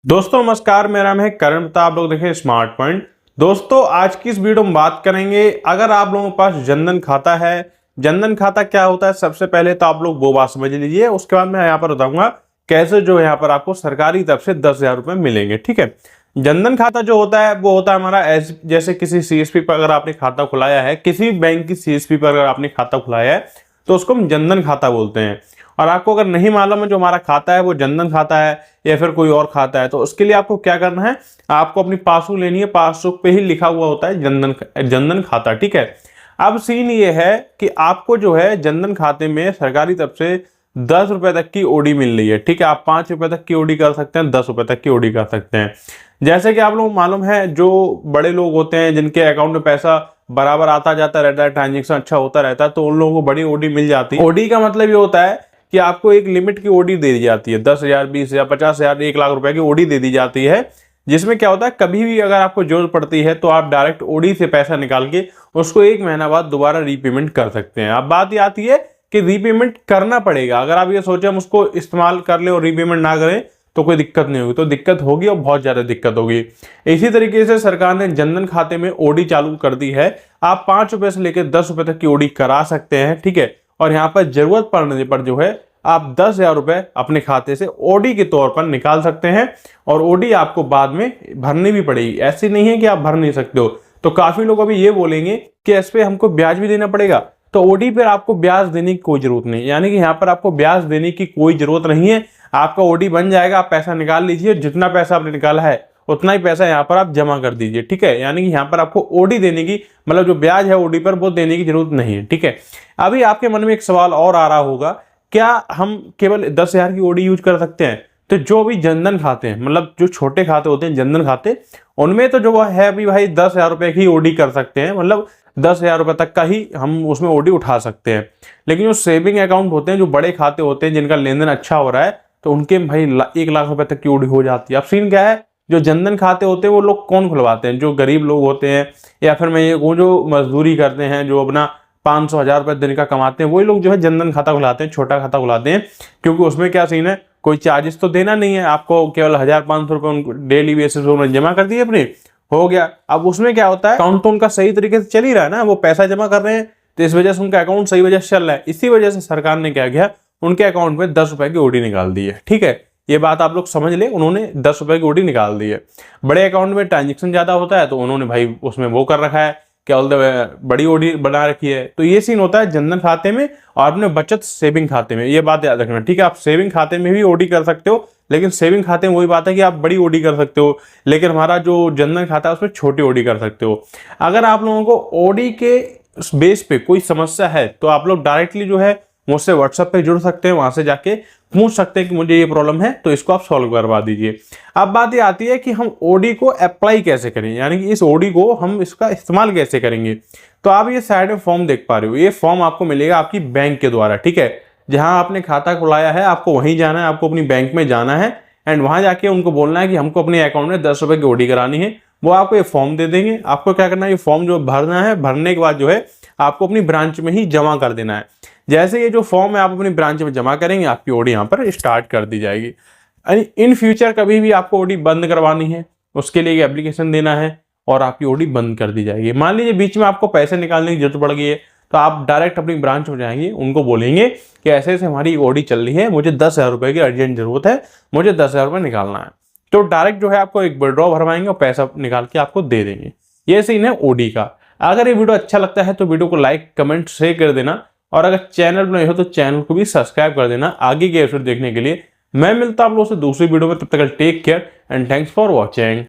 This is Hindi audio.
दोस्तों नमस्कार, मेरा नाम है करण। आप लोग देखें स्मार्ट पॉइंट। दोस्तों आज की इस वीडियो में बात करेंगे, अगर आप लोगों के पास जनधन खाता है। जनधन खाता क्या होता है, सबसे पहले तो आप लोग वो बात समझ लीजिए, उसके बाद मैं यहाँ पर बताऊंगा कैसे जो यहाँ पर आपको सरकारी तरफ से 10,000 रुपये मिलेंगे। ठीक है। जनधन खाता जो होता है वो होता है हमारा जैसे किसी सीएसपी पर अगर आपने खाता खुलाया है, किसी बैंक की सीएसपी पर अगर आपने खाता खुलाया है तो उसको हम जनधन खाता बोलते हैं। और आपको अगर नहीं मालूम है जो हमारा खाता है वो जनधन खाता है या फिर कोई और खाता है, तो उसके लिए आपको क्या करना है, आपको अपनी पासबुक लेनी है। पासबुक पे ही लिखा हुआ होता है जनधन खाता। ठीक है। अब सीन ये है कि आपको जो है जनधन खाते में सरकारी तरफ से 10 रुपए तक की ओडी मिल रही है। ठीक है। आप 5 रुपए तक की ओडी कर सकते हैं, 10 रुपए तक की ओडी कर सकते हैं। जैसे कि आप लोग मालूम है, जो बड़े लोग होते हैं जिनके अकाउंट में पैसा बराबर आता जाता रहता है, ट्रांजेक्शन अच्छा होता रहता है, तो उन लोगों को बड़ी ओडी मिल जाती है। ओडी का मतलब ये होता है कि आपको एक लिमिट की ओडी दे दी जाती है, 10,000, 20,000, 50,000, 1 लाख रुपए की ओडी दे दी जाती है, जिसमें क्या होता है कभी भी अगर आपको जरूरत पड़ती है तो आप डायरेक्ट ओडी से पैसा निकाल के उसको 1 महीना बाद दोबारा रीपेमेंट कर सकते हैं। अब बात ये आती है कि रीपेमेंट करना पड़ेगा। अगर आप ये सोचे हम उसको इस्तेमाल कर ले और रीपेमेंट ना करें तो कोई दिक्कत नहीं होगी, तो दिक्कत होगी और बहुत ज्यादा दिक्कत होगी। इसी तरीके से सरकार ने जनधन खाते में ओडी चालू कर दी है। आप 5 रुपए से लेकर 10 रुपए तक की ओडी करा सकते हैं। ठीक है। और यहाँ पर जरूरत पड़ने पर जो है आप 10,000 रुपए अपने खाते से ओडी के तौर पर निकाल सकते हैं, और ओडी आपको बाद में भरनी भी पड़ेगी। ऐसी नहीं है कि आप भर नहीं सकते हो। तो काफी लोग अभी ये बोलेंगे कि इस पे हमको ब्याज भी देना पड़ेगा, तो ओडी पर आपको ब्याज देने की कोई जरूरत नहीं, यानी कि यहाँ पर आपको ब्याज देने की कोई जरूरत नहीं है। आपका ओडी बन जाएगा, आप पैसा निकाल लीजिए, जितना पैसा आपने निकाला है उतना ही पैसा यहाँ पर आप जमा कर दीजिए। ठीक है। यानी कि यहाँ पर आपको ओडी देने की, मतलब जो ब्याज है ओडी पर, वो देने की जरूरत नहीं है। ठीक है। अभी आपके मन में एक सवाल और आ रहा होगा, क्या हम केवल 10,000 की ओडी यूज कर सकते हैं? तो जो भी जनधन खाते हैं, मतलब जो छोटे खाते होते हैं जनधन खाते, उनमें तो जो है अभी भाई 10,000 रुपए की ओडी कर सकते हैं, मतलब 10,000 रुपए तक का ही हम उसमें ओडी उठा सकते हैं। लेकिन जो सेविंग अकाउंट होते हैं, जो बड़े खाते होते हैं, जिनका लेन देन अच्छा हो रहा है, तो उनके भाई 1 लाख रुपए तक की ओडी हो जाती है। अब सीन क्या है, जो जनधन खाते होते हैं वो लोग कौन खुलवाते हैं? जो गरीब लोग होते हैं, या फिर मैं ये कहूँ जो मजदूरी करते हैं, जो अपना 500 1000 रुपए दिन का कमाते हैं, वही लोग जो है जनधन खाता खुलाते हैं, छोटा खाता खुलाते हैं। क्योंकि उसमें क्या सीन है, कोई चार्जेस तो देना नहीं है आपको, केवल 1,500 रुपए डेली बेसिस पर जमा कर दिए अपने, हो गया। अब उसमें क्या होता है, अकाउंट तो उनका सही तरीके से चल ही रहा है ना, वो पैसा जमा कर रहे हैं, तो इस वजह से उनका अकाउंट सही वजह से चल रहा है। इसी वजह से सरकार ने क्या किया, उनके अकाउंट में 10 रुपए की ओडी निकाल दी है। ठीक है। ये बात आप लोग समझ ले, उन्होंने 10 रुपए की ओडी निकाल दी है। बड़े अकाउंट में ट्रांजेक्शन ज्यादा होता है तो उन्होंने भाई उसमें वो कर रखा है, क्या बोलते हैं, बड़ी ओडी बना रखी है। तो ये सीन होता है जनधन खाते में और अपने बचत सेविंग खाते में, ये बात याद रखना। ठीक है। आप सेविंग खाते में भी ओडी कर सकते हो, लेकिन सेविंग खाते में वही बात है कि आप बड़ी ओडी कर सकते हो, लेकिन हमारा जो जनधन खाता है उसमें छोटी ओडी कर सकते हो। अगर आप लोगों को ओडी के बेस पे कोई समस्या है तो आप लोग डायरेक्टली जो है मुझसे व्हाट्सएप पे जुड़ सकते हैं, वहां से जाके पूछ सकते हैं कि मुझे ये प्रॉब्लम है, तो इसको आप सॉल्व करवा दीजिए। अब बात ये आती है कि हम ओडी को अप्लाई कैसे करें, यानी कि इस ओडी को हम इसका इस्तेमाल कैसे करेंगे। तो आप ये साइड में फॉर्म देख पा रहे हो, ये फॉर्म आपको मिलेगा आपकी बैंक के द्वारा। ठीक है। जहां आपने खाता खुलाया है आपको वहीं जाना है, आपको अपनी बैंक में जाना है, एंड वहां जाके उनको बोलना है कि हमको अपने अकाउंट में 10 रुपए की ओडी करानी है। वो आपको ये फॉर्म दे देंगे। आपको क्या करना है, ये फॉर्म जो भरना है, भरने के बाद जो है आपको अपनी ब्रांच में ही जमा कर देना है। जैसे ये जो फॉर्म है आप अपनी ब्रांच में जमा करेंगे, आपकी ओडी यहाँ पर स्टार्ट कर दी जाएगी। इन फ्यूचर कभी भी आपको ओडी बंद करवानी है, उसके लिए एप्लीकेशन देना है और आपकी ओडी बंद कर दी जाएगी। मान लीजिए बीच में आपको पैसे निकालने की जरूरत पड़ गई है, तो आप डायरेक्ट अपनी ब्रांच में जाएंगे, उनको बोलेंगे कि ऐसे ऐसे हमारी ओडी चल रही है, मुझे 10,000 रुपए की अर्जेंट जरूरत है, मुझे 10,000 रुपए निकालना है। तो डायरेक्ट जो है आपको एक विड्रॉ भरवाएंगे और पैसा निकाल के आपको दे देंगे। ये सीन है ओडी का। अगर ये वीडियो अच्छा लगता है तो वीडियो को लाइक, कमेंट, शेयर कर देना, और अगर चैनल पर नहीं हो तो चैनल को भी सब्सक्राइब कर देना आगे के एपिसोड देखने के लिए। मैं मिलता हूं आप लोगों से दूसरी वीडियो में, तब तक take care and thanks for watching.